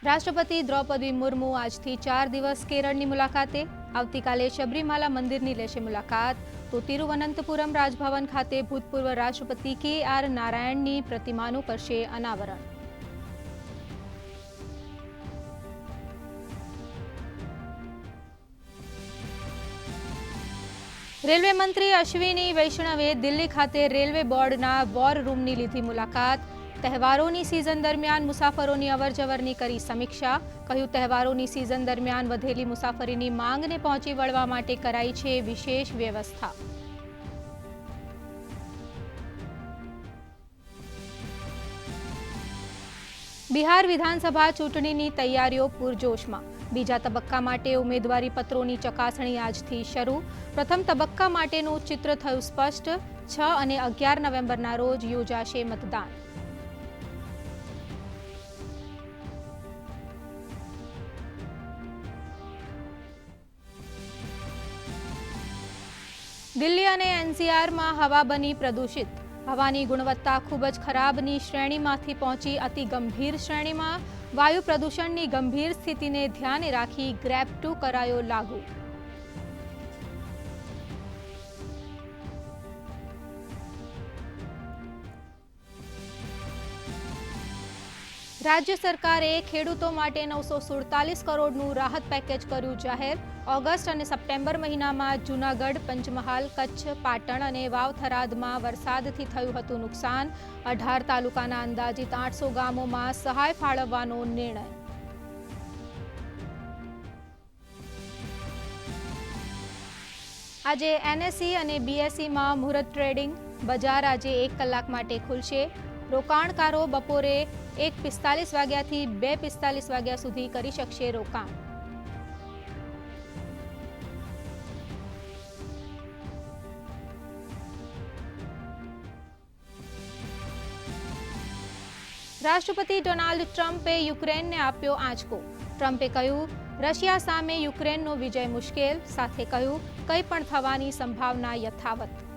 રાષ્ટ્રપતિ દ્રૌપદી મુર્મુ આજથી 4 દિવસ કેરળની મુલાકાતે. આવતીકાલે શબરીમાલા મંદિરની લેશે મુલાકાત. તો તિરુવનંતપુરમ રાજભવન ખાતે ભૂતપૂર્વ રાષ્ટ્રપતિ KR નારાયણની પ્રતિમાનું કરશે અનાવરણ. રેલવે મંત્રી અશ્વિની વૈષ્ણવે દિલ્હી ખાતે રેલવે બોર્ડના વોર રૂમની લીધી મુલાકાત. તહેવારોની સિઝન દરમિયાન મુસાફરોની અવરજવરની કરી સમીક્ષા. કહ્યું, તહેવારોની સિઝન દરમિયાન વધેલી મુસાફરીની માંગને પહોંચી વળવા માટે કરાઈ છે વિશેષ વ્યવસ્થા. બિહાર વિધાનસભા ચૂંટણીની તૈયારીઓ પૂરજોશમાં. બીજા તબક્કા માટે ઉમેદવારી પત્રોની ચકાસણી આજથી શરૂ. પ્રથમ તબક્કા માટેનું ચિત્ર થયું સ્પષ્ટ. 6 અને 11 નવેમ્બરના રોજ યોજાશે મતદાન. દિલ્હી અને NCRમાં હવા બની પ્રદૂષિત. હવાની ગુણવત્તા ખૂબ જ ખરાબની શ્રેણીમાંથી પહોંચી અતિ ગંભીર શ્રેણીમાં. વાયુ પ્રદૂષણની ગંભીર સ્થિતિને ધ્યાને રાખી GREP 2 કરાયો લાગુ. રાજ્ય સરકારે ખેડૂતો માટે 947 કરોડનું રાહત પેકેજ કર્યું જાહેર. ઓગસ્ટ અને સપ્ટેમ્બર મહિનામાં જૂનાગઢ, પંચમહાલ, કચ્છ, પાટણ અને વાવ-થરાદમાં વરસાદથી થયું હતું નુકસાન. 18 તાલુકાના અંદાજિત 800 ગામોમાં સહાય ફાળવવાનો નિર્ણય. આજે NSE અને BSEમાં મુહૂર્ત ટ્રેડિંગ. બજાર આજે 1 કલાક માટે ખુલશે. રોકાણકારો બપોરે 1:45 વાગ્યાથી 2:45 વાગ્યા સુધી કરી શકશે રોકાણ. રાષ્ટ્રપતિ ડોનાલ્ડ ટ્રમ્પે યુક્રેનને આપ્યો આંચકો. ટ્રમ્પે કહ્યું, રશિયા સામે યુક્રેનનો વિજય મુશ્કેલ. સાથે કહ્યું, કંઈ પણ થવાની સંભાવના યથાવત.